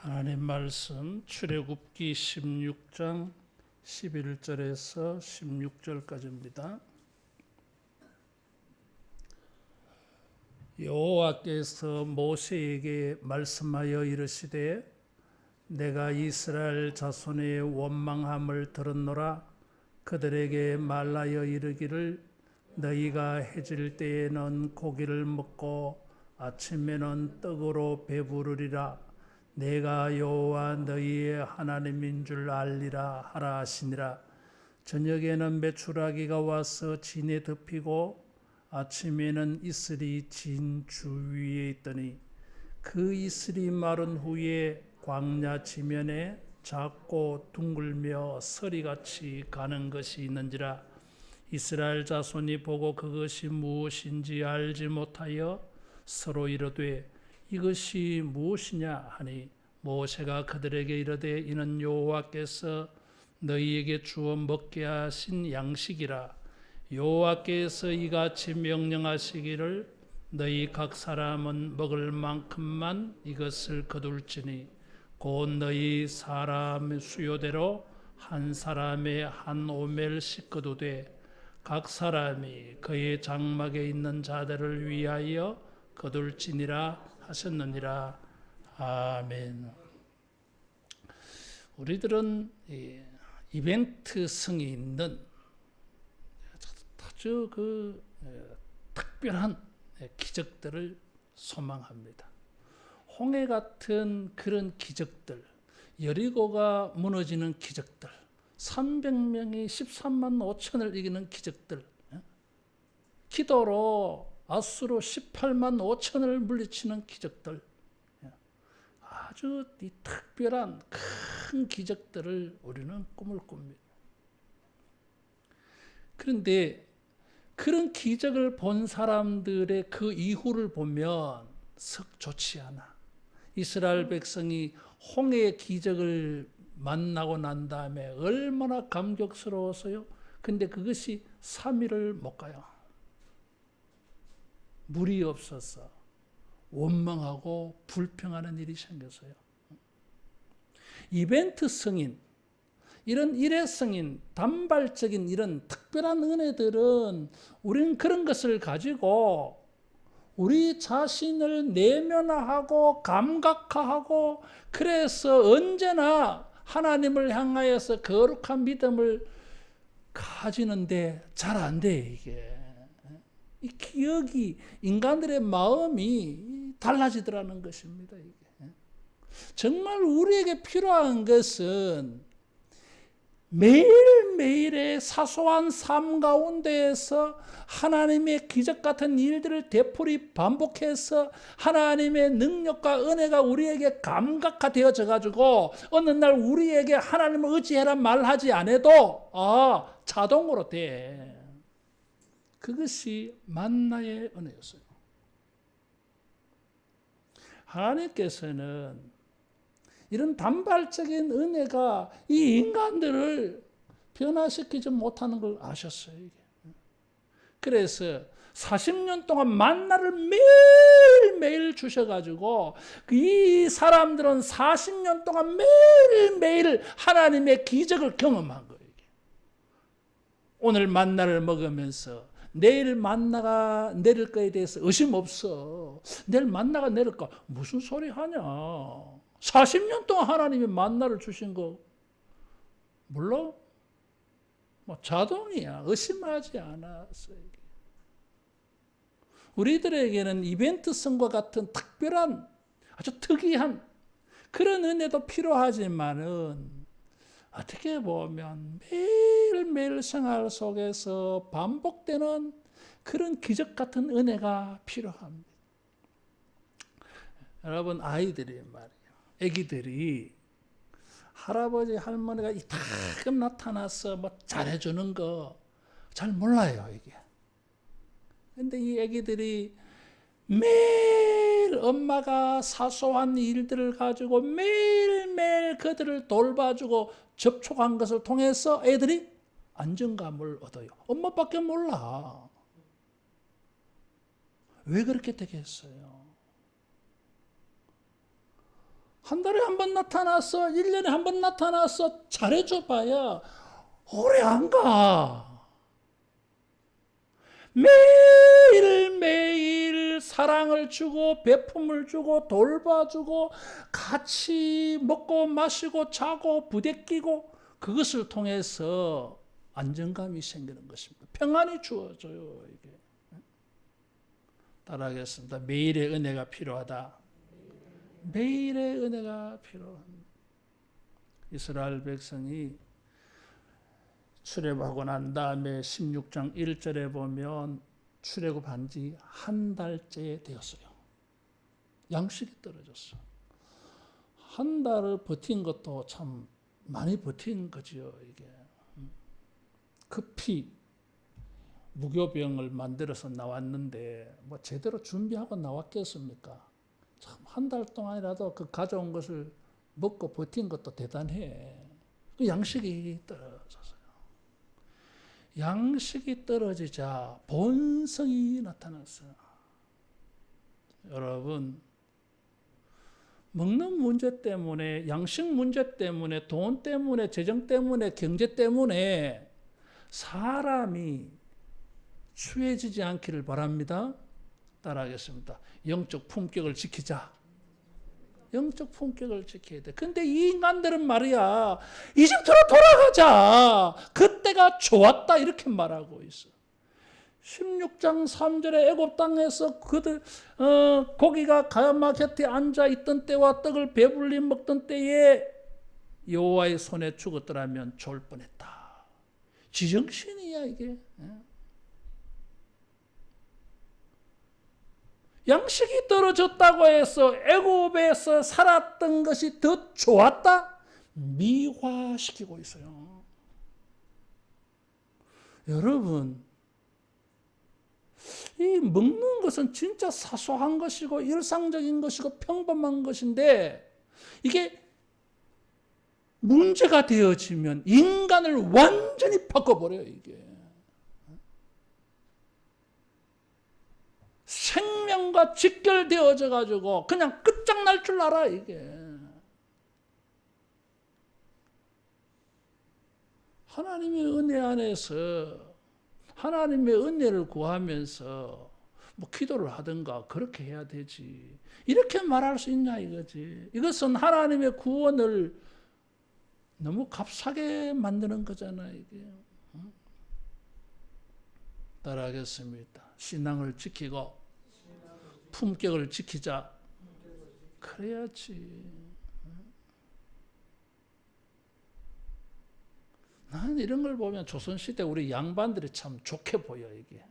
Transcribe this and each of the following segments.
하나님 말씀 출애굽기 16장 11절에서 16절까지입니다. 여호와께서 모세에게 말씀하여 이르시되 내가 이스라엘 자손의 원망함을 들었노라. 그들에게 말하여 이르기를 너희가 해질 때에는 고기를 먹고 아침에는 떡으로 배부르리라. 내가 여호와 너희의 하나님인 줄 알리라 하라 하시니라. 저녁에는 메추라기가 와서 진에 덮이고 아침에는 이슬이 진 주위에 있더니 그 이슬이 마른 후에 광야 지면에 작고 둥글며 서리같이 가는 것이 있는지라. 이스라엘 자손이 보고 그것이 무엇인지 알지 못하여 서로 이르되 이것이 무엇이냐 하니 모세가 그들에게 이르되 이는 여호와께서 너희에게 주어 먹게 하신 양식이라. 여호와께서 이같이 명령하시기를 너희 각 사람은 먹을 만큼만 이것을 거둘지니 곧 너희 사람 수요대로 한 사람에 한 오멜씩 거두되 각 사람이 그의 장막에 있는 자들을 위하여 거둘지니라 하셨느니라. 아멘. 우리들은 이벤트성이 있는 아주 특별한 기적들을 소망합니다. 홍해 같은 그런 기적들, 여리고가 무너지는 기적들, 300명이 13만 5천을 이기는 기적들, 기도로 아수로 18만 5천을 물리치는 기적들, 아주 이 특별한 큰 기적들을 우리는 꿈을 꿉니다. 그런데 그런 기적을 본 사람들의 그 이후를 보면 썩 좋지 않아. 이스라엘 백성이 홍해의 기적을 만나고 난 다음에 얼마나 감격스러웠어요. 근데 그것이 3일을 못 가요. 물이 없어서 원망하고 불평하는 일이 생겼어요. 이벤트 성인, 이런 일회성인, 단발적인 이런 특별한 은혜들은 우리는 그런 것을 가지고 우리 자신을 내면화하고 감각화하고 그래서 언제나 하나님을 향하여서 거룩한 믿음을 가지는데 잘 안 돼, 이게. 이 기억이, 인간들의 마음이 달라지더라는 것입니다, 이게. 정말 우리에게 필요한 것은 매일매일의 사소한 삶 가운데에서 하나님의 기적 같은 일들을 되풀이 반복해서 하나님의 능력과 은혜가 우리에게 감각화되어져 가지고 어느 날 우리에게 하나님을 의지해라 말하지 않아도 자동으로 돼. 그것이 만나의 은혜였어요. 하나님께서는 이런 단발적인 은혜가 이 인간들을 변화시키지 못하는 걸 아셨어요. 이게. 그래서 40년 동안 만나를 매일매일 주셔가지고 이 사람들은 40년 동안 매일매일 하나님의 기적을 경험한 거예요. 이게. 오늘 만나를 먹으면서 내일 만나가 내릴 거에 대해서 의심 없어. 내일 만나가 내릴까? 무슨 소리 하냐. 40년 동안 하나님이 만나를 주신 거 몰라? 자동이야. 의심하지 않았어요. 우리들에게는 이벤트성과 같은 특별한 아주 특이한 그런 은혜도 필요하지만은 어떻게 보면 매일매일 생활 속에서 반복되는 그런 기적 같은 은혜가 필요합니다. 여러분, 아이들이 말이에요. 애기들이 할아버지 할머니가 이따금 나타나서 잘해주는 거 잘 몰라요, 이게. 근데 이 애기들이 매일 엄마가 사소한 일들을 가지고 매일매일 그들을 돌봐주고 접촉한 것을 통해서 애들이 안정감을 얻어요. 엄마밖에 몰라. 왜 그렇게 되겠어요? 한 달에 한 번 나타나서 1년에 한 번 나타나서 잘해줘 봐야 오래 안 가. 매일매일 사랑을 주고 배품을 주고 돌봐주고 같이 먹고 마시고 자고 부대끼고 그것을 통해서 안정감이 생기는 것입니다. 평안이 주어져요. 이게. 따라하겠습니다. 매일의 은혜가 필요하다. 매일의 은혜가 필요합니다. 이스라엘 백성이 출애굽하고 난 다음에 16장 1절에 보면 출애굽한 지 한 달째 되었어요. 양식이 떨어졌어. 한 달을 버틴 것도 참 많이 버틴 거지요. 이게 급히 무교병을 만들어서 나왔는데 뭐 제대로 준비하고 나왔겠습니까? 참 한 달 동안이라도 그 가져온 것을 먹고 버틴 것도 대단해. 그 양식이 떨어졌어요. 양식이 떨어지자 본성이 나타났어요. 여러분, 먹는 문제 때문에, 양식 문제 때문에, 돈 때문에, 재정 때문에, 경제 때문에 사람이 추해지지 않기를 바랍니다. 따라하겠습니다. 영적 품격을 지키자. 영적 품격을 지켜야 돼. 근데 이 인간들은 말이야, 이집트로 돌아가자. 그때가 좋았다. 이렇게 말하고 있어. 16장 3절에 애굽 땅에서 그들 고기가 가야마 곁에 앉아 있던 때와 떡을 배불리 먹던 때에 여호와의 손에 죽었더라면 좋을 뻔했다. 지정신이야 이게. 양식이 떨어졌다고 해서 애굽에서 살았던 것이 더 좋았다? 미화시키고 있어요. 여러분, 이 먹는 것은 진짜 사소한 것이고 일상적인 것이고 평범한 것인데 이게 문제가 되어지면 인간을 완전히 바꿔버려요. 이게 생명과 직결되어져 가지고 그냥 끝장날 줄 알아. 이게 하나님의 은혜 안에서 하나님의 은혜를 구하면서 뭐 기도를 하든가 그렇게 해야 되지. 이렇게 말할 수 있냐 이거지. 이것은 하나님의 구원을 너무 값싸게 만드는 거잖아 이게. 따라하겠습니다. 신앙을 지키고 품격을 지키자. 그래야지. 나는 이런 걸 보면 조선시대 우리 양반들이 참 좋게 보여 이게.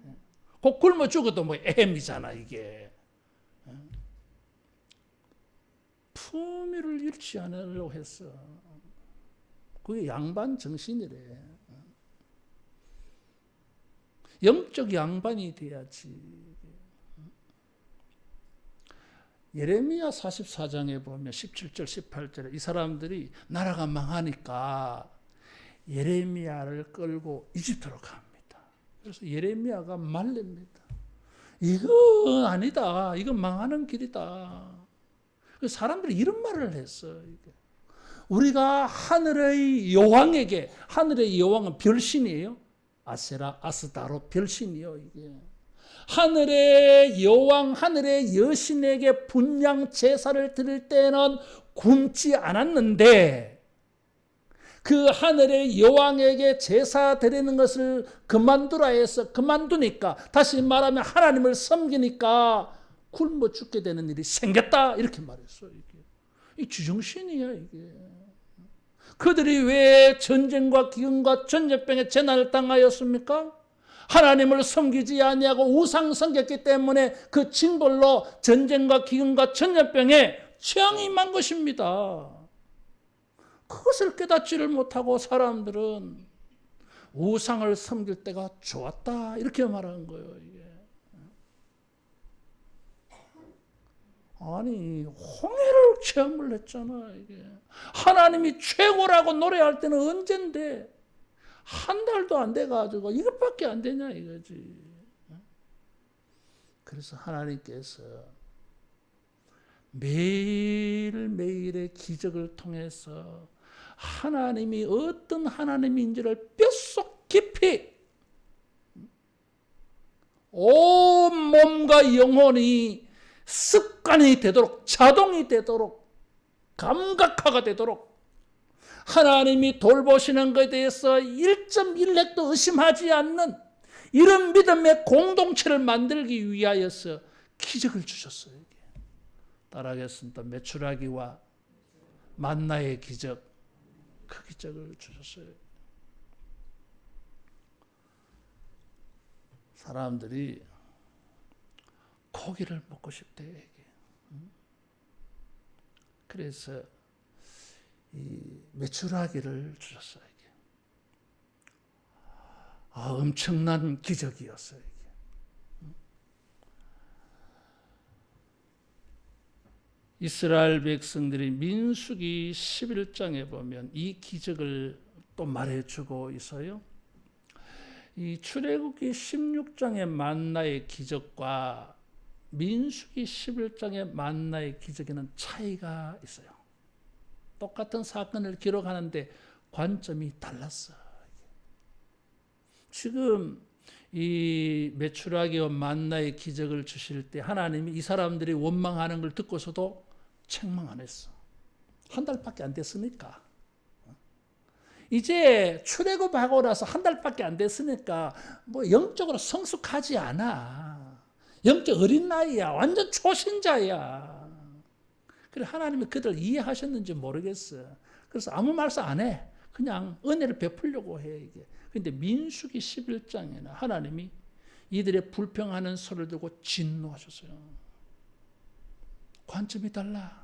꼭 굶어 죽어도 뭐 애미잖아 이게. 품위를 잃지 않으려고 했어. 그게 양반 정신이래. 영적 양반이 돼야지. 예레미야 44장에 보면 17절 18절에 이 사람들이 나라가 망하니까 예레미야를 끌고 이집트로 갑니다. 그래서 예레미야가 말립니다. 이건 아니다. 이건 망하는 길이다. 그래서 사람들이 이런 말을 했어. 우리가 하늘의 여왕에게, 하늘의 여왕은 별신이에요. 아세라, 아스다로 별신이요. 이게 하늘의 여왕, 하늘의 여신에게 분향 제사를 드릴 때는 굶지 않았는데 그 하늘의 여왕에게 제사 드리는 것을 그만두라 해서 그만두니까, 다시 말하면 하나님을 섬기니까 굶어 죽게 되는 일이 생겼다. 이렇게 말했어요. 이 지정신이야 이게. 그들이 왜 전쟁과 기근과 전염병에 재난을 당하였습니까? 하나님을 섬기지 아니하고 우상 섬겼기 때문에 그 징벌로 전쟁과 기근과 전염병에 재앙이 임한 것입니다. 그것을 깨닫지를 못하고 사람들은 우상을 섬길 때가 좋았다 이렇게 말하는 거예요. 이게. 아니 홍해를 체험을 했잖아. 이게. 하나님이 최고라고 노래할 때는 언젠데 한 달도 안 돼가지고 이것밖에 안 되냐 이거지. 그래서 하나님께서 매일매일의 기적을 통해서 하나님이 어떤 하나님인지를 뼛속 깊이 온 몸과 영혼이 습관이 되도록, 자동이 되도록, 감각화가 되도록 하나님이 돌보시는 것에 대해서 1.1핵도 의심하지 않는 이런 믿음의 공동체를 만들기 위하여서 기적을 주셨어요. 따라하겠습니다. 메추라기와 만나의 기적, 그 기적을 주셨어요. 사람들이 고기를 먹고 싶대. 그래서 이 메추라기를 주셨어요. 엄청난 기적이었어요. 이스라엘 백성들이 민수기 11장에 보면 이 기적을 또 말해주고 있어요. 이 출애굽기 16장의 만나의 기적과 민수기 11장의 만나의 기적에는 차이가 있어요. 똑같은 사건을 기록하는데 관점이 달랐어. 지금 이 메추라기와 만나의 기적을 주실 때 하나님이 이 사람들이 원망하는 걸 듣고서도 책망 안 했어. 한 달밖에 안 됐으니까. 이제 출애굽하고 나서 한 달밖에 안 됐으니까 뭐 영적으로 성숙하지 않아. 영적 어린 나이야. 완전 초신자야. 그래 하나님이 그들 이해하셨는지 모르겠어. 그래서 아무 말씀 안 해. 그냥 은혜를 베풀려고 해 이게. 근데 민수기 11장에는 하나님이 이들의 불평하는 소리를 듣고 진노하셨어요. 관점이 달라.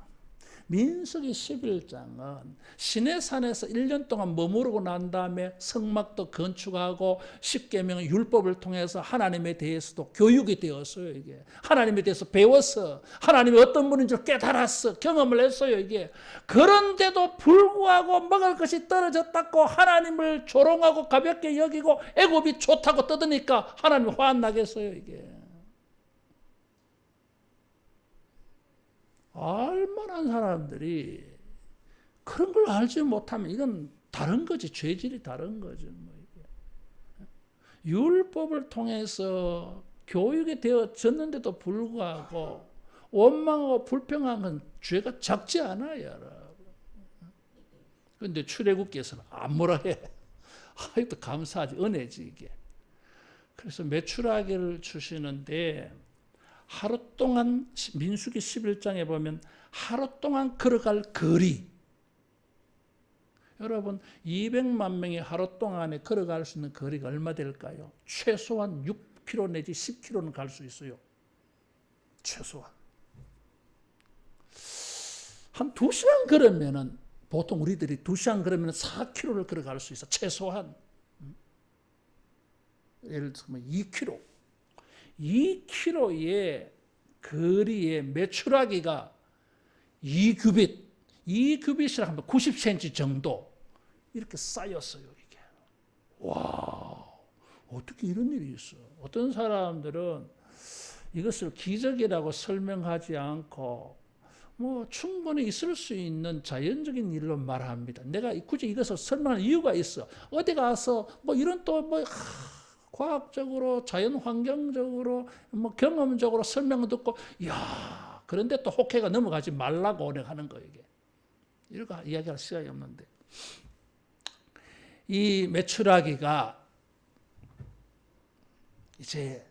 민수기 11장은 시내산에서 1년 동안 머무르고 난 다음에 성막도 건축하고 십계명의 율법을 통해서 하나님에 대해서도 교육이 되었어요. 이게 하나님에 대해서 배웠어. 하나님이 어떤 분인 줄 깨달았어. 경험을 했어요. 이게 그런데도 불구하고 먹을 것이 떨어졌다고 하나님을 조롱하고 가볍게 여기고 애굽이 좋다고 떠드니까 하나님이 화안 나겠어요. 이게 알만한 사람들이 그런 걸 알지 못하면 이건 다른 거지. 죄질이 다른 거지. 뭐 이게. 율법을 통해서 교육이 되어졌는데도 불구하고 원망하고 불평한 건 죄가 작지 않아요. 여러분. 그런데 출애굽기에서는 안 뭐라 해. 이것도 감사하지. 은혜지 이게. 그래서 메추라기를 주시는데 하루 동안 민수기 11장에 보면 하루 동안 걸어갈 거리. 여러분 200만 명이 하루 동안에 걸어갈 수 있는 거리가 얼마 될까요? 최소한 6km 내지 10km는 갈 수 있어요. 최소한. 한 2시간 걸으면은 보통 우리들이 2시간 걸으면 4km를 걸어갈 수 있어. 최소한. 예를 들면 2km. 2km의 거리에 메추라기가 2규빗이라 하면 90cm 정도 이렇게 쌓였어요. 이게. 와, 어떻게 이런 일이 있어? 어떤 사람들은 이것을 기적이라고 설명하지 않고 뭐 충분히 있을 수 있는 자연적인 일로 말합니다. 내가 굳이 이것을 설명할 이유가 있어. 어디 가서 뭐 이런 또 뭐 과학적으로, 자연 환경적으로, 뭐 경험적으로 설명을 듣고, 이야, 그런데 또 혹해가 넘어가지 말라고 하는 거예요, 이게. 이렇게 이야기할 시간이 없는데. 이 메추라기가 이제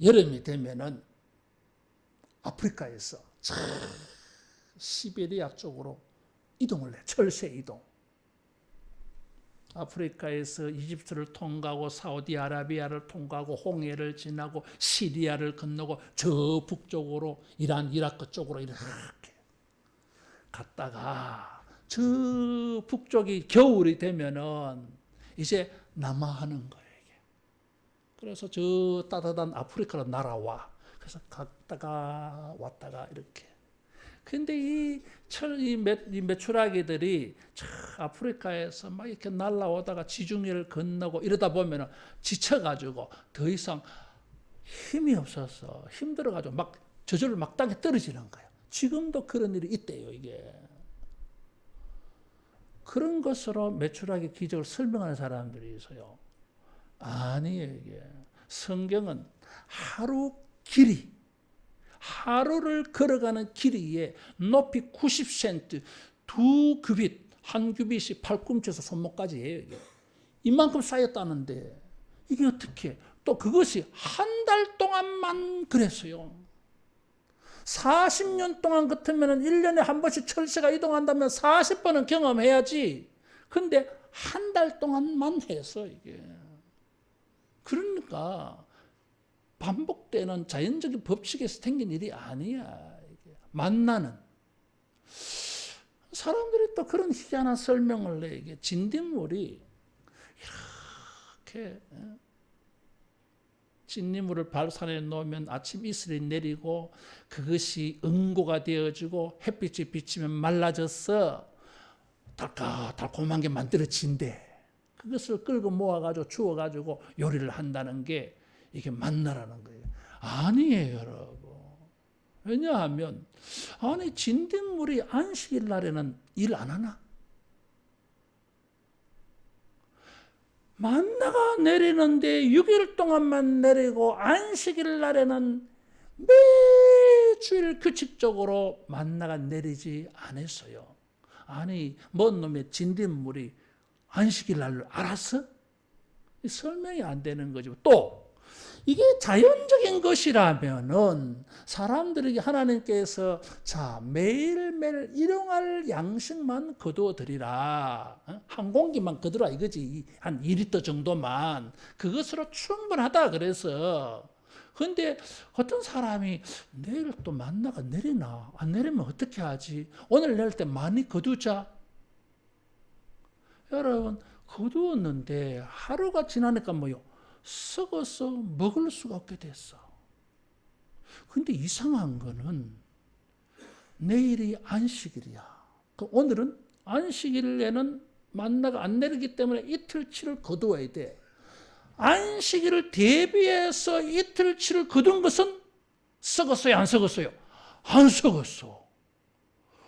여름이 되면은 아프리카에서 시베리아 쪽으로 이동을 해, 철새 이동. 아프리카에서 이집트를 통과하고 사우디아라비아를 통과하고 홍해를 지나고 시리아를 건너고 저 북쪽으로 이란, 이라크 쪽으로 이렇게 갔다가 저 북쪽이 겨울이 되면은 이제 남하하는 거예요. 이게. 그래서 저 따뜻한 아프리카로 날아와. 그래서 갔다가 왔다가 이렇게. 근데 이 메추라기들이 아프리카에서 막 이렇게 날아오다가 지중해를 건너고 이러다 보면 지쳐가지고 더 이상 힘이 없어서 힘들어가지고 막 저절로 막 땅에 떨어지는 거예요. 지금도 그런 일이 있대요, 이게. 그런 것으로 메추라기 기적을 설명하는 사람들이 있어요. 아니에요, 이게. 성경은 하루 길이, 하루를 걸어가는 길이에 높이 90cm, 두 규빗, 한 규빗이 팔꿈치에서 손목까지 해요, 이게. 이만큼 쌓였다는데, 이게 어떻게, 또 그것이 한 달 동안만 그랬어요. 40년 동안 같으면 1년에 한 번씩 철새가 이동한다면 40번은 경험해야지. 근데 한 달 동안만 해서 이게. 그러니까 반복되는 자연적인 법칙에서 생긴 일이 아니야. 이게. 만나는. 사람들이 또 그런 희한한 설명을 내. 이게 진딧물이 이렇게 진딧물을 발산에 놓으면 아침 이슬이 내리고 그것이 응고가 되어지고 햇빛이 비치면 말라져서 달콤한 게 만들어진대. 그것을 끌고 모아가지고 주워가지고 요리를 한다는 게 이게 만나라는 거예요. 아니에요, 여러분. 왜냐하면 아니 진딧물이 안식일 날에는 일 안 하나? 만나가 내리는데 6일 동안만 내리고 안식일 날에는 매주일 규칙적으로 만나가 내리지 않았어요. 아니 뭔 놈의 진딧물이 안식일 날을 알았어? 설명이 안 되는 거죠. 또 이게 자연적인 것이라면은 사람들에게 하나님께서 자 매일매일 일용할 양식만 거두어 드리라. 한 공기만 거두라 이거지. 한 2리터 정도만. 그것으로 충분하다 그래서. 근데 어떤 사람이 내일 또 만나가 내리나? 안 내리면 어떻게 하지? 오늘 내릴 때 많이 거두자. 여러분 거두었는데 하루가 지나니까 뭐요? 썩어서 먹을 수가 없게 됐어. 근데 이상한 거는 내일이 안식일이야. 오늘은 안식일에는 만나가 안 내리기 때문에 이틀치를 거두어야 돼. 안식일을 대비해서 이틀치를 거둔 것은 썩었어요? 안 썩었어요? 안 썩었어.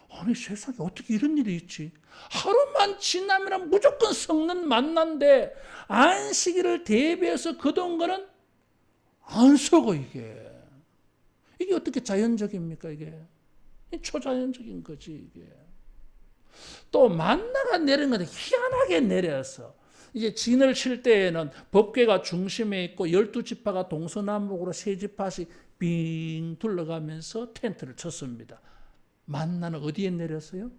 아니 세상에 어떻게 이런 일이 있지? 하루만 지나면 무조건 썩는 만난데 안식일을 대비해서 거둔 거는 안 썩어 이게. 이게 어떻게 자연적입니까 이게? 초자연적인 거지 이게. 또 만나가 내린 건데 희한하게 내려서 이제 진을 칠 때에는 법궤가 중심에 있고 12지파가 동서남북으로 세 지파씩 빙 둘러가면서 텐트를 쳤습니다. 만나는 어디에 내렸어요?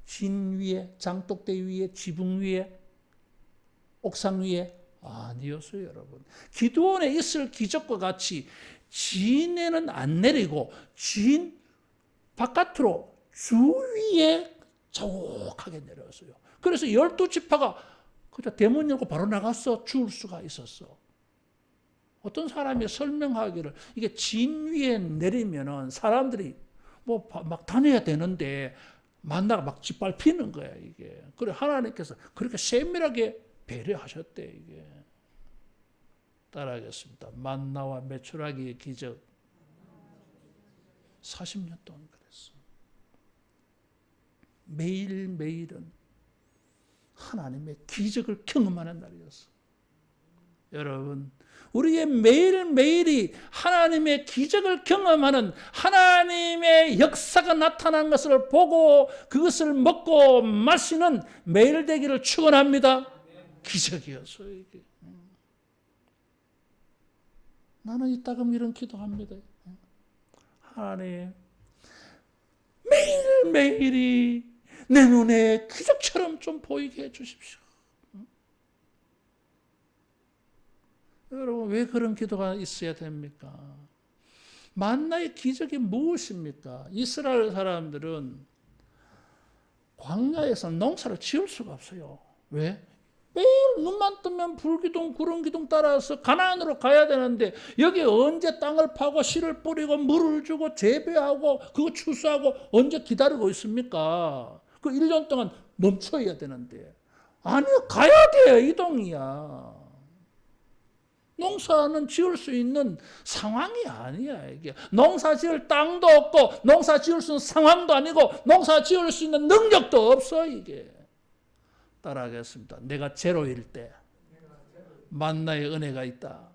진 위에, 장독대 위에, 지붕 위에, 옥상 위에? 아니었어요, 여러분. 기드온에 있을 기적과 같이 진에는 안 내리고 진 바깥으로 주위에 자욱하게 내렸어요. 그래서 12지파가 그냥 대문 열고 바로 나갔어. 죽을 수가 있었어. 어떤 사람이 설명하기를 이게 진 위에 내리면은 사람들이 뭐 막 다녀야 되는데 만나가 막 짓밟히는 거야 이게. 그래 하나님께서 그렇게 세밀하게 배려하셨대 이게. 따라하겠습니다. 만나와 메추라기의 기적 40년 동안 그랬어. 매일매일은 하나님의 기적을 경험하는 날이었어. 여러분 우리의 매일매일이 하나님의 기적을 경험하는 하나님의 역사가 나타난 것을 보고 그것을 먹고 마시는 매일 되기를 축원합니다. 기적이었어요 이게. 나는 이따금 이런 기도합니다. 하나님 매일매일이 내 눈에 기적처럼 좀 보이게 해주십시오. 여러분 왜 그런 기도가 있어야 됩니까? 만나의 기적이 무엇입니까? 이스라엘 사람들은 광야에서 농사를 지을 수가 없어요. 왜? 매일 눈만 뜨면 불기둥 구름기둥 따라서 가나안으로 가야 되는데 여기 언제 땅을 파고 씨를 뿌리고 물을 주고 재배하고 그거 추수하고 언제 기다리고 있습니까? 그 1년 동안 멈춰야 되는데 아니요 가야 돼요. 이동이야. 농사는 지을 수 있는 상황이 아니야. 이게 농사 지을 땅도 없고 농사 지을 수 있는 상황도 아니고 농사 지을 수 있는 능력도 없어. 이게 따라하겠습니다. 내가 제로일 때 만나의 은혜가 있다.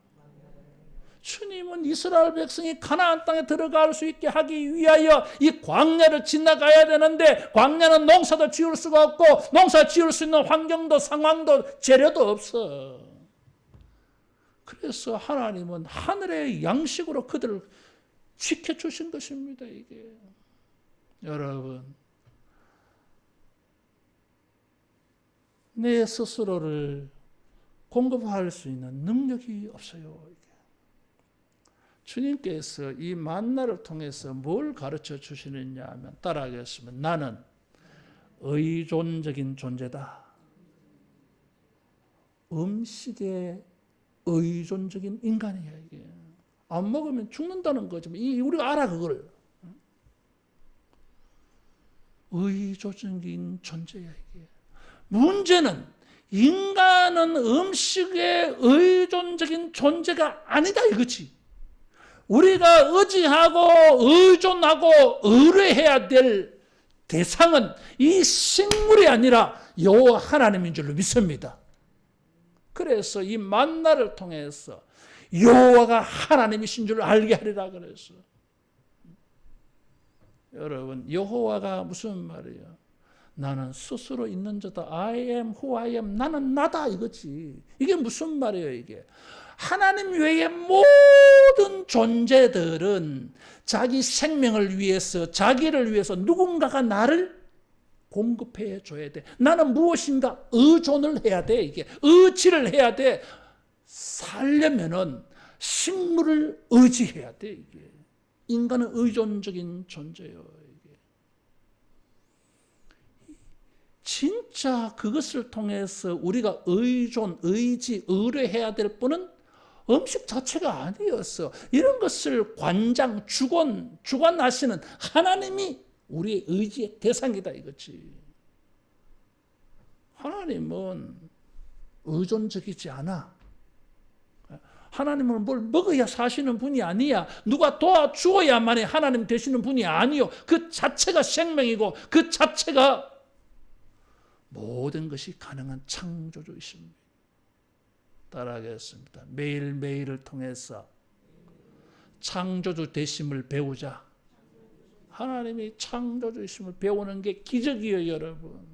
주님은 이스라엘 백성이 가나안 땅에 들어갈 수 있게 하기 위하여 이 광야를 지나가야 되는데, 광야는 농사도 지을 수가 없고 농사 지을 수 있는 환경도 상황도 재료도 없어. 그래서 하나님은 하늘의 양식으로 그들을 지켜주신 것입니다. 이게 여러분, 내 스스로를 공급할 수 있는 능력이 없어요. 주님께서 이 만나를 통해서 뭘 가르쳐 주시느냐 하면, 따라하겠습니다. 나는 의존적인 존재다. 음식에 의존적인 인간이야. 이게 안 먹으면 죽는다는 거지. 우리가 알아 그걸. 의존적인 존재야. 이게 문제는 인간은 음식에 의존적인 존재가 아니다 이거지. 우리가 의지하고 의존하고 의뢰해야 될 대상은 이 식물이 아니라 여호와 하나님인 줄로 믿습니다. 그래서 이 만나를 통해서 여호와가 하나님이신 줄 알게 하리라 그랬어. 여러분, 여호와가 무슨 말이에요? 나는 스스로 있는 자다. I am who I am. 나는 나다 이거지. 이게 무슨 말이에요 이게? 하나님 외의 모든 존재들은 자기 생명을 위해서, 자기를 위해서 누군가가 나를 공급해 줘야 돼. 나는 무엇인가 의존을 해야 돼. 이게 의지를 해야 돼. 살려면은 식물을 의지해야 돼. 이게 인간은 의존적인 존재예요. 이게 진짜 그것을 통해서 우리가 의존, 의지, 의뢰해야 될 분은 음식 자체가 아니었어. 이런 것을 관장, 주관하시는 하나님이 우리의 의지의 대상이다 이거지. 하나님은 의존적이지 않아. 하나님은 뭘 먹어야 사시는 분이 아니야. 누가 도와주어야만이 하나님 되시는 분이 아니요. 그 자체가 생명이고 그 자체가 모든 것이 가능한 창조주이십니다. 따라하겠습니다. 매일매일을 통해서 창조주 되심을 배우자. 하나님이 창조주이심을 배우는 게 기적이에요, 여러분.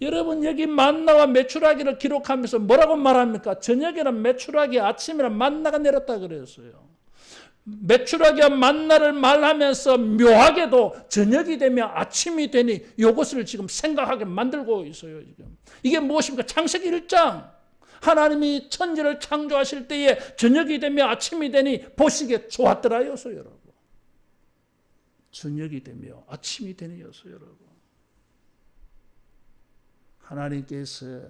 여러분, 여기 만나와 메추라기를 기록하면서 뭐라고 말합니까? 저녁에는 메추라기, 아침에는 만나가 내렸다 그랬어요. 메추라기와 만나를 말하면서 묘하게도 저녁이 되면 아침이 되니 이것을 지금 생각하게 만들고 있어요. 지금. 이게 무엇입니까? 창세기 1장. 하나님이 천지를 창조하실 때에 저녁이 되며 아침이 되니 보시기에 좋았더라 여서 여러분. 저녁이 되며 아침이 되니 여서 여러분. 하나님께서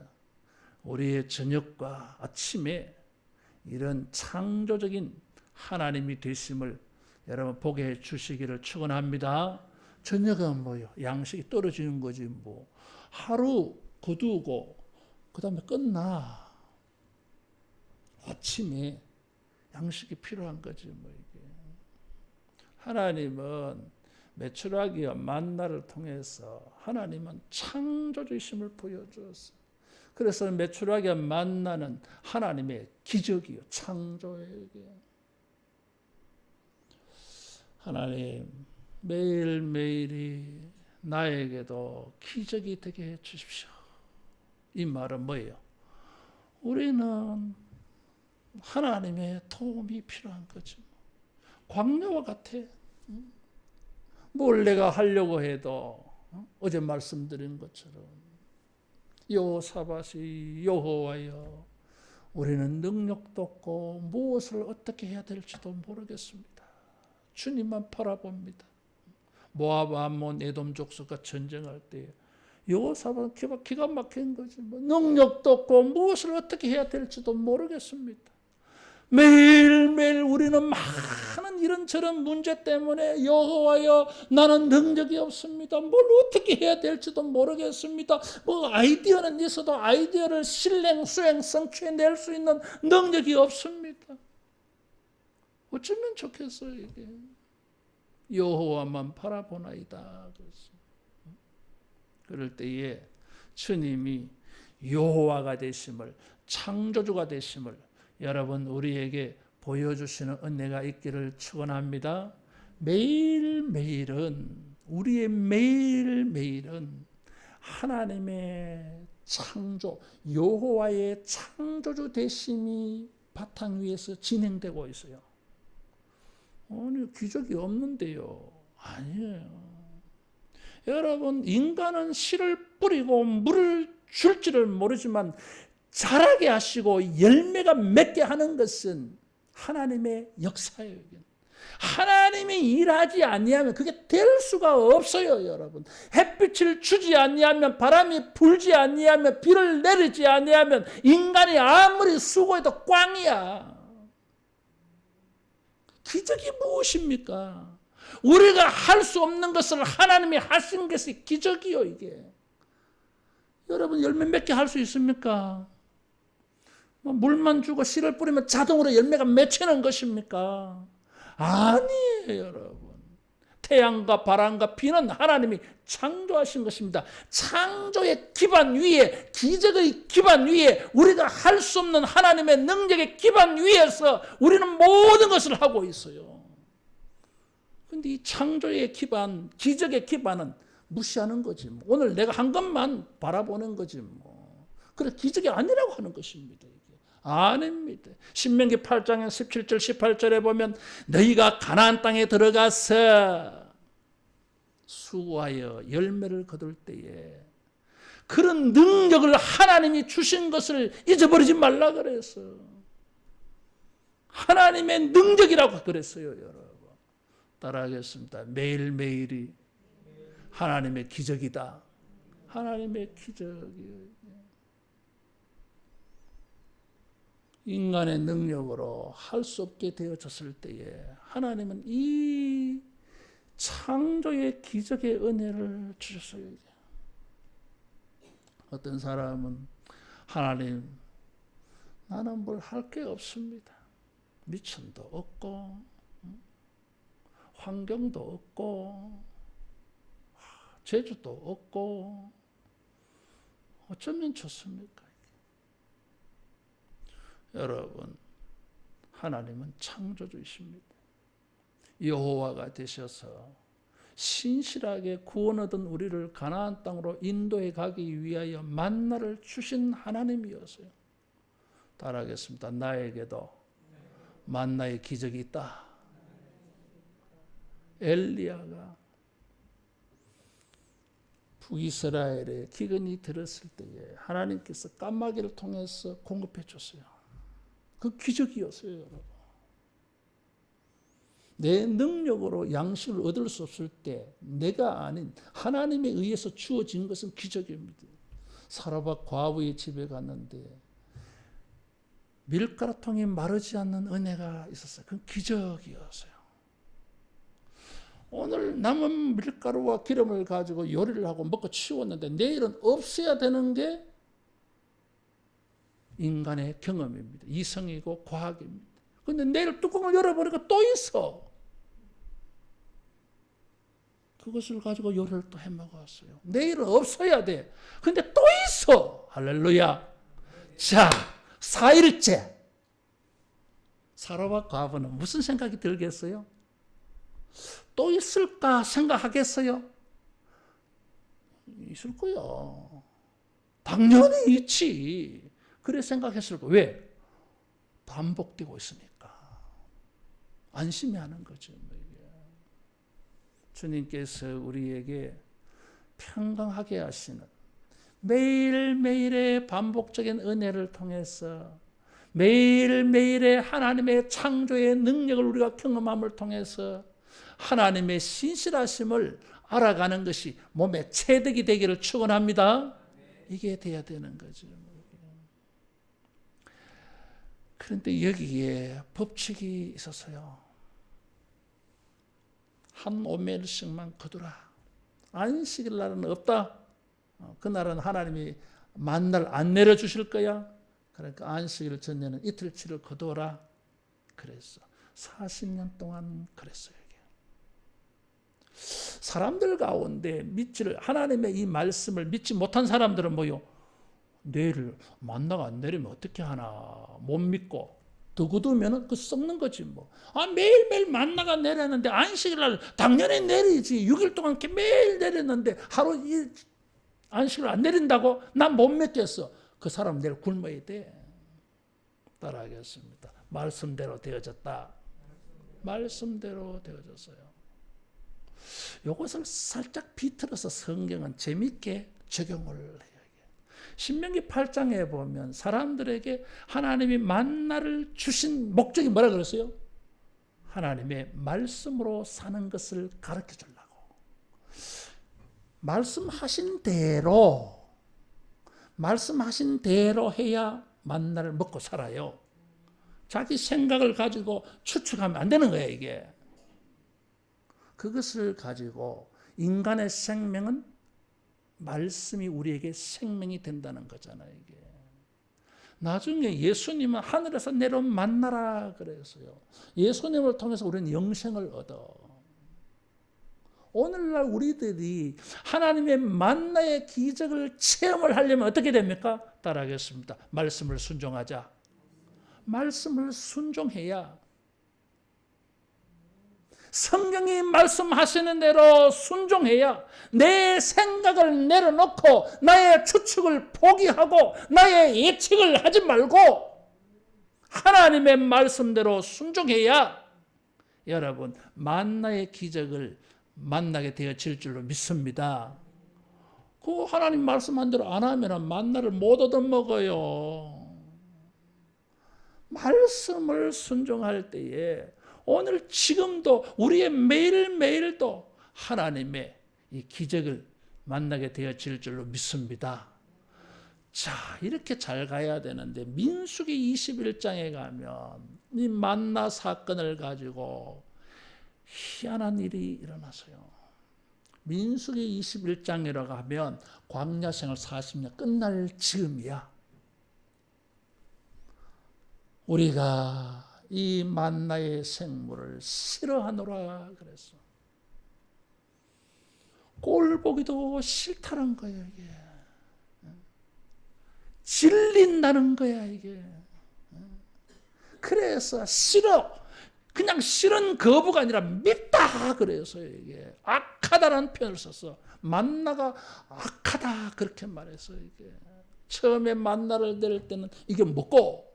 우리의 저녁과 아침에 이런 창조적인 하나님이 되심을 여러분 보게 해 주시기를 축원합니다. 저녁은 뭐요? 양식이 떨어지는 거지 뭐. 하루 거두고 그 다음에 끝나. 아침에 양식이 필요한 거지 뭐 이게. 하나님은 메추라기와 만나를 통해서 하나님은 창조주심을 보여주었어. 그래서 메추라기와 만나는 하나님의 기적이요, 창조예요. 하나님 매일매일이 나에게도 기적이 되게 해 주십시오. 이 말은 뭐예요? 우리는 하나님의 도움이 필요한 거죠. 광야와 같아. 뭘 내가 하려고 해도 어제 말씀드린 것처럼 여호사밧이 여호와여 우리는 능력도 없고 무엇을 어떻게 해야 될지도 모르겠습니다. 주님만 바라봅니다. 모압, 암몬, 에돔 족속과 전쟁할 때 여호사밧은 기가 막힌 거지. 능력도 없고 무엇을 어떻게 해야 될지도 모르겠습니다. 매일매일 우리는 많은 이런저런 문제 때문에 여호와여 나는 능력이 없습니다. 뭘 어떻게 해야 될지도 모르겠습니다. 뭐 아이디어는 있어도 아이디어를 실행, 수행, 성취해낼 수 있는 능력이 없습니다. 어쩌면 좋겠어요 이게. 여호와만 바라보나이다. 그럴 때에 주님이 여호와가 되심을, 창조주가 되심을 여러분 우리에게 보여주시는 은혜가 있기를 축원합니다. 매일매일은 우리의 매일매일은 하나님의 창조, 여호와의 창조주 되심이 바탕 위에서 진행되고 있어요. 아니 기적이 없는데요. 아니에요. 여러분 인간은 씨를 뿌리고 물을 줄지를 모르지만 자라게 하시고 열매가 맺게 하는 것은 하나님의 역사예요. 하나님이 일하지 아니하면 그게 될 수가 없어요, 여러분. 햇빛을 주지 아니하면, 바람이 불지 아니하면, 비를 내리지 아니하면 인간이 아무리 수고해도 꽝이야. 기적이 무엇입니까? 우리가 할 수 없는 것을 하나님이 하신 것이 기적이요, 이게. 여러분 열매 몇 개 할 수 있습니까? 물만 주고 씨를 뿌리면 자동으로 열매가 맺히는 것입니까? 아니에요, 여러분. 태양과 바람과 비는 하나님이 창조하신 것입니다. 창조의 기반 위에, 기적의 기반 위에, 우리가 할 수 없는 하나님의 능력의 기반 위에서 우리는 모든 것을 하고 있어요. 그런데 이 창조의 기반, 기적의 기반은 무시하는 거지. 오늘 내가 한 것만 바라보는 거지. 그래 기적이 아니라고 하는 것입니다. 아닙니다. 신명기 8장 17절 18절에 보면 너희가 가나안 땅에 들어가서 수고하여 열매를 거둘 때에 그런 능력을 하나님이 주신 것을 잊어버리지 말라 그랬어. 하나님의 능력이라고 그랬어요, 여러분. 따라하겠습니다. 매일매일이 하나님의 기적이다. 하나님의 기적이에요. 인간의 능력으로 할 수 없게 되어졌을 때에 하나님은 이 창조의 기적의 은혜를 주셨어요. 어떤 사람은 하나님 나는 뭘 할 게 없습니다. 미천도 없고 환경도 없고 재주도 없고 어쩌면 좋습니까? 여러분 하나님은 창조주이십니다. 여호와가 되셔서 신실하게 구원 얻은 우리를 가나안 땅으로 인도해 가기 위하여 만나를 주신 하나님이었어요. 따라하겠습니다. 나에게도 만나의 기적이 있다. 엘리야가 북이스라엘에 기근이 들었을 때에 하나님께서 까마귀를 통해서 공급해 줬어요. 그 기적이었어요, 여러분. 내 능력으로 양식을 얻을 수 없을 때 내가 아닌 하나님에 의해서 주어진 것은 기적입니다. 사라밧 과부의 집에 갔는데 밀가루통이 마르지 않는 은혜가 있었어요. 그건 기적이었어요. 오늘 남은 밀가루와 기름을 가지고 요리를 하고 먹고 치웠는데 내일은 없어야 되는 게 인간의 경험입니다. 이성이고 과학입니다. 그런데 내일 뚜껑을 열어보니까 또 있어. 그것을 가지고 요리를 또 해먹었어요. 내일은 없어야 돼. 근데 또 있어. 할렐루야. 자, 4일째. 사라밧 과부는 무슨 생각이 들겠어요? 또 있을까 생각하겠어요? 있을 거야. 당연히 있지. 그래 생각했을 거야. 왜? 반복되고 있으니까. 안심이 하는 거죠. 주님께서 우리에게 평강하게 하시는 매일매일의 반복적인 은혜를 통해서 매일매일의 하나님의 창조의 능력을 우리가 경험함을 통해서 하나님의 신실하심을 알아가는 것이 몸의 체득이 되기를 축원합니다. 이게 돼야 되는 거죠. 그런데 여기에 법칙이 있었어요. 한 오멜씩만 거두라. 안식일 날은 없다. 그날은 하나님이 만날 안 내려주실 거야. 그러니까 안식일 전에는 이틀치를 거두어라. 그랬어. 40년 동안 그랬어요. 이게. 사람들 가운데 하나님의 이 말씀을 믿지 못한 사람들은 뭐요? 내일 만나가 안 내리면 어떻게 하나 못 믿고 두고두면 그 썩는 거지 뭐. 매일매일 만나가 내렸는데 안식일날 당연히 내리지. 6일 동안 이렇게 매일 내렸는데 하루 안식일 안 내린다고? 난 못 믿겠어. 그 사람 내일 굶어야 돼. 따라하겠습니다. 말씀대로 되어졌다. 말씀대로 되어졌어요. 이것을 살짝 비틀어서 성경은 재밌게 적용을 해요. 신명기 8장에 보면 사람들에게 하나님이 만나를 주신 목적이 뭐라 그랬어요? 하나님의 말씀으로 사는 것을 가르쳐 주려고. 말씀하신 대로 해야 만나를 먹고 살아요. 자기 생각을 가지고 추측하면 안 되는 거예요, 이게. 그것을 가지고 인간의 생명은 말씀이 우리에게 생명이 된다는 거잖아요, 이게. 나중에 예수님은 하늘에서 내려온 만나라 그랬어요. 예수님을 통해서 우리는 영생을 얻어. 오늘날 우리들이 하나님의 만나의 기적을 체험을 하려면 어떻게 됩니까? 따라하겠습니다. 말씀을 순종하자. 말씀을 순종해야 성경이 말씀하시는 대로 순종해야 내 생각을 내려놓고 나의 추측을 포기하고 나의 예측을 하지 말고 하나님의 말씀대로 순종해야 여러분 만나의 기적을 만나게 되어질 줄로 믿습니다. 그 하나님 말씀한 대로 안 하면 만나를 못 얻어먹어요. 말씀을 순종할 때에 오늘 지금도 우리의 매일매일도 하나님의 이 기적을 만나게 되어질 줄로 믿습니다. 자, 이렇게 잘 가야 되는데 민수기 21장에 가면 이 만나 사건을 가지고 희한한 일이 일어났어요. 민수기 21장이라고 하면 광야생활 40년 끝날 즈음이야. 우리가 이 만나의 생물을 싫어하노라 그랬어. 꼴 보기도 싫다는 거야, 이게. 질린다는 거야, 이게. 그래서 싫어. 그냥 싫은 거부가 아니라 밉다 그래서 이게 악하다라는 표현을 썼어. 만나가 악하다 그렇게 말했어. 이게 처음에 만나를 내릴 때는 이게 뭐고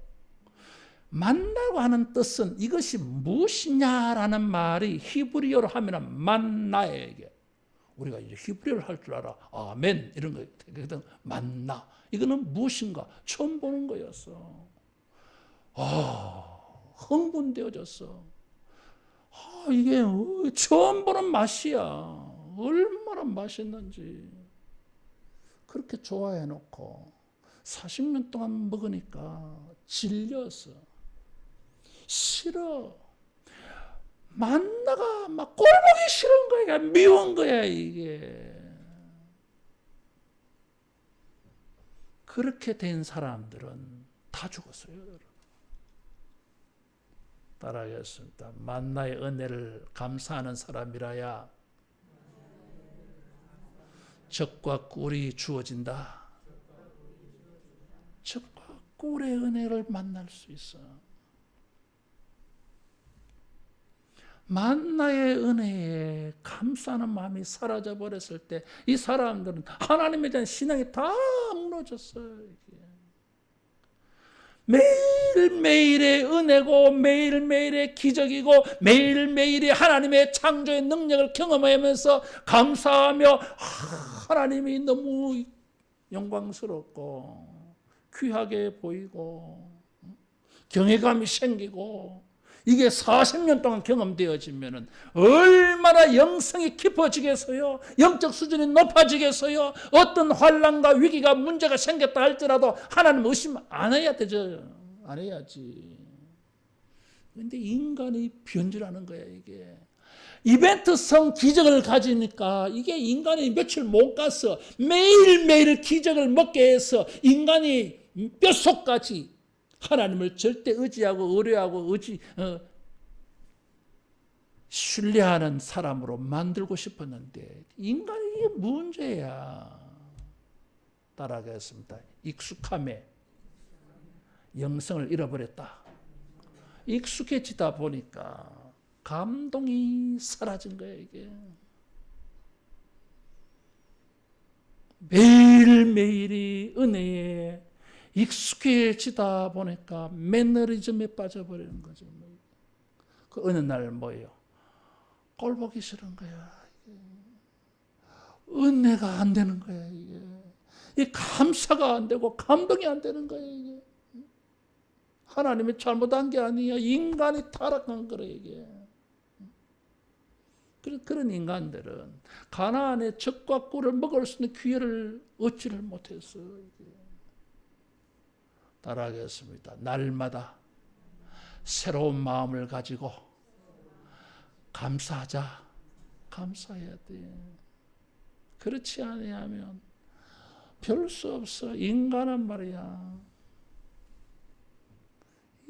만나고 하는 뜻은 이것이 무엇이냐라는 말이 히브리어로 하면 만나예요. 이게 우리가 이제 히브리어를 할 줄 알아. 아멘 이런 거 되거든. 만나 이거는 무엇인가 처음 보는 거였어. 흥분되어졌어. 이게 처음 보는 맛이야. 얼마나 맛있는지. 그렇게 좋아해놓고 40년 동안 먹으니까 질려서 싫어. 만나가 막 꼴보기 싫은 거야. 미운 거야 이게. 그렇게 된 사람들은 다 죽었어요. 여러분. 따라하겠습니다. 만나의 은혜를 감사하는 사람이라야 적과 꿀이 주어진다. 적과 꿀의 은혜를 만날 수 있어. 만나의 은혜에 감사하는 마음이 사라져 버렸을 때 이 사람들은 하나님에 대한 신앙이 다 무너졌어요. 이게. 매일매일의 은혜고 매일매일의 기적이고 매일매일의 하나님의 창조의 능력을 경험하면서 감사하며 하나님이 너무 영광스럽고 귀하게 보이고 경외감이 생기고 이게 40년 동안 경험되어지면 얼마나 영성이 깊어지겠어요? 영적 수준이 높아지겠어요? 어떤 환난과 위기가 문제가 생겼다 할지라도 하나님 의심 안 해야 되죠. 안 해야지. 근데 인간이 변질하는 거야, 이게. 이벤트성 기적을 가지니까 이게 인간이 며칠 못 갔어. 매일매일 기적을 먹게 해서 인간이 뼛속까지 하나님을 절대 의지하고 의뢰하고 신뢰하는 사람으로 만들고 싶었는데 인간이 이게 문제야. 따라가겠습니다. 익숙함에 영성을 잃어버렸다. 익숙해지다 보니까 감동이 사라진 거예요, 이게. 매일매일이 은혜에 익숙해지다 보니까 매너리즘에 빠져버리는 거죠. 그 어느 날 뭐예요? 꼴 보기 싫은 거야. 은혜가 안 되는 거야, 이게. 이 감사가 안 되고 감동이 안 되는 거야, 이게. 하나님이 잘못한 게 아니야. 인간이 타락한 거래, 이게. 그런 인간들은 가나안의 젖과 꿀을 먹을 수 있는 기회를 얻지를 못했어. 따라하겠습니다. 날마다 새로운 마음을 가지고 감사하자. 감사해야 돼. 그렇지 아니하면 별 수 없어. 인간은 말이야.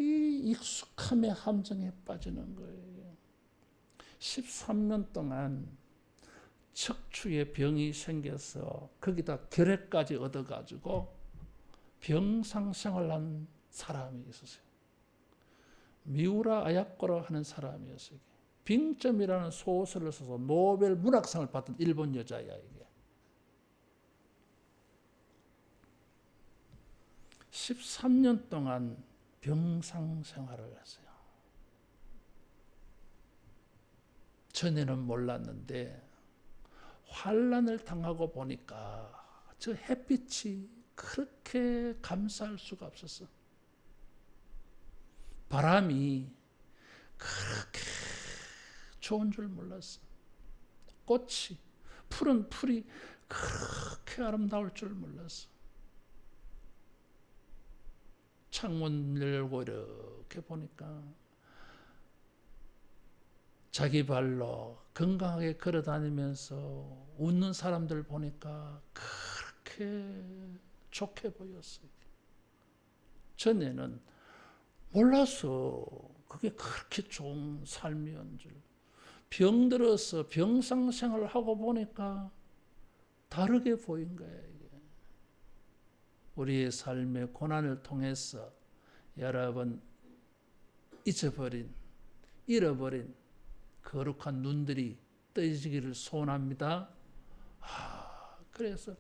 이 익숙함의 함정에 빠지는 거예요. 13년 동안 척추에 병이 생겨서 거기다 결핵까지 얻어가지고 병상생활한 사람이 있었어요. 미우라 아야코라 하는 사람이었어요. 빙점이라는 소설을 써서 노벨 문학상을 받은 일본 여자야, 이게. 13년 동안 병상생활을 했어요. 전에는 몰랐는데 환난을 당하고 보니까 저 햇빛이 그렇게 감사할 수가 없었어. 바람이 그렇게 좋은 줄 몰랐어. 꽃이, 푸른 풀이 그렇게 아름다울 줄 몰랐어. 창문 열고 이렇게 보니까 자기 발로 건강하게 걸어 다니면서 웃는 사람들 보니까 그렇게 좋게 보였어요. 전에는 몰라서 그게 그렇게 좋은 삶이었는 줄. 병들어서 병상생활을 하고 보니까 다르게 보인 거예요. 이게. 우리의 삶의 고난을 통해서 여러분 잃어버린 거룩한 눈들이 떠지기를 소원합니다. 그래서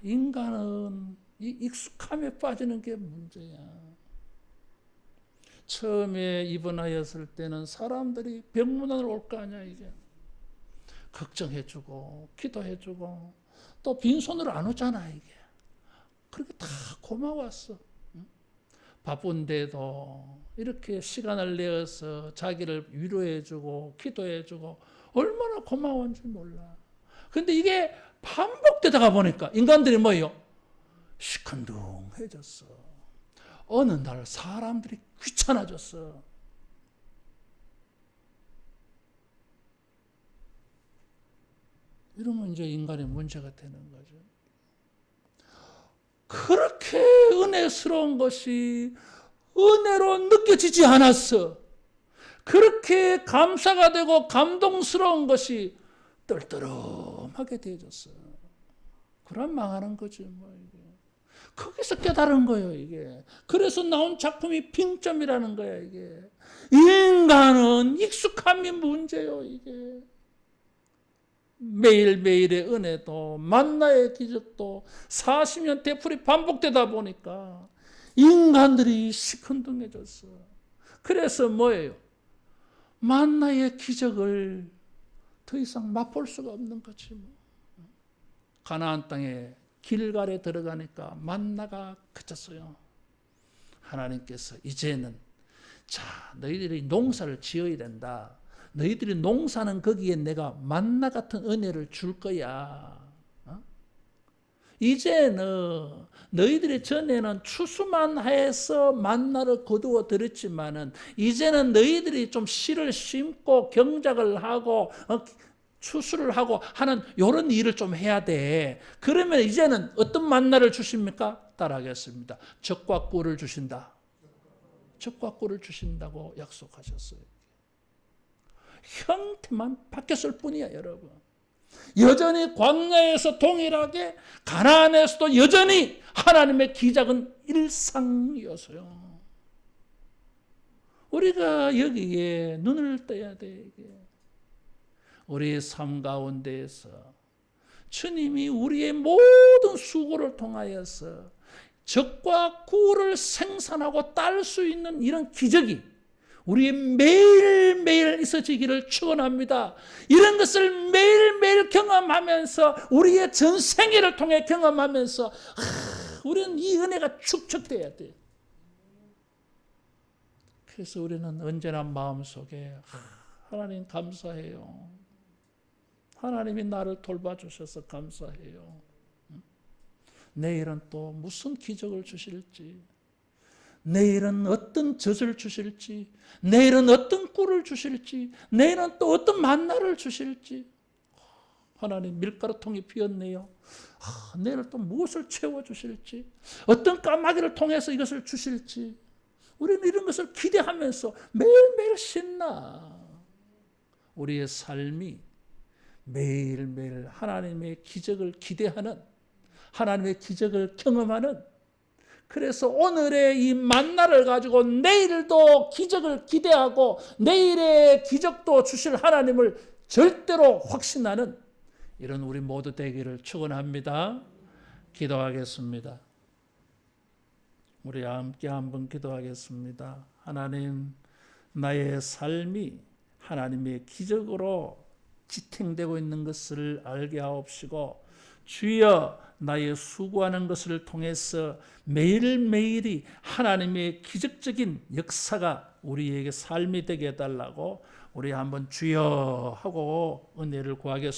인간은 이 익숙함에 빠지는 게 문제야. 처음에 입원하였을 때는 사람들이 병문안을 올 거 아니야, 이게. 걱정해주고 기도해주고 또 빈손으로 안 오잖아, 이게. 그렇게 다 고마웠어. 바쁜데도 이렇게 시간을 내어서 자기를 위로해주고 기도해주고 얼마나 고마운지 몰라. 근데 이게 반복되다가 보니까 인간들이 뭐예요? 시큰둥해졌어. 어느 날 사람들이 귀찮아졌어. 이러면 이제 인간의 문제가 되는 거죠. 그렇게 은혜스러운 것이 은혜로 느껴지지 않았어. 그렇게 감사가 되고 감동스러운 것이 떨떠름하게 되어졌어. 그럼 망하는 거지, 뭐 이게. 거기서 깨달은 거예요, 이게. 그래서 나온 작품이 빙점이라는 거야, 이게. 인간은 익숙함이 문제요, 이게. 매일매일의 은혜도 만나의 기적도 40년 되풀이 반복되다 보니까 인간들이 시큰둥해졌어. 그래서 뭐예요? 만나의 기적을 더 이상 맛볼 수가 없는 거지. 가나안 땅에 길갈에 들어가니까 만나가 그쳤어요. 하나님께서 이제는 자, 너희들이 농사를 지어야 된다. 너희들이 농사는 거기에 내가 만나 같은 은혜를 줄 거야. 이제는 너희들이 전에는 추수만 해서 만나를 거두어 들었지만은 이제는 너희들이 좀 씨를 심고 경작을 하고 추수를 하고 하는 이런 일을 좀 해야 돼. 그러면 이제는 어떤 만나를 주십니까? 따라하겠습니다. 젖과 꿀을 주신다. 젖과 꿀을 주신다고 약속하셨어요. 형태만 바뀌었을 뿐이야, 여러분. 여전히 광야에서 동일하게 가나안에서도 여전히 하나님의 기적은 일상이었어요. 우리가 여기에 눈을 떠야 돼. 우리의 삶 가운데에서 주님이 우리의 모든 수고를 통하여서 젖과 꿀을 생산하고 딸 수 있는 이런 기적이 우리의 매일매일 있어지기를 축원합니다. 이런 것을 매일매일 경험하면서 우리의 전생애를 통해 경험하면서 우리는 이 은혜가 축적돼야 돼. 그래서 우리는 언제나 마음속에 하나님 감사해요. 하나님이 나를 돌봐주셔서 감사해요. 내일은 또 무슨 기적을 주실지, 내일은 어떤 젖을 주실지, 내일은 어떤 꿀을 주실지, 내일은 또 어떤 만나를 주실지. 하나님 밀가루통이 비었네요. 내일 또 무엇을 채워주실지, 어떤 까마귀를 통해서 이것을 주실지. 우리는 이런 것을 기대하면서 매일매일 신나. 우리의 삶이 매일매일 하나님의 기적을 기대하는, 하나님의 기적을 경험하는, 그래서 오늘의 이 만나를 가지고 내일도 기적을 기대하고 내일의 기적도 주실 하나님을 절대로 확신하는 이런 우리 모두 되기를 축원합니다. 기도하겠습니다. 우리 함께 한번 기도하겠습니다. 하나님, 나의 삶이 하나님의 기적으로 지탱되고 있는 것을 알게 하옵시고, 주여 나의 수고하는 것을 통해서 매일매일이 하나님의 기적적인 역사가 우리에게 삶이 되게 해달라고 우리 한번 주여 하고 은혜를 구하겠습니다.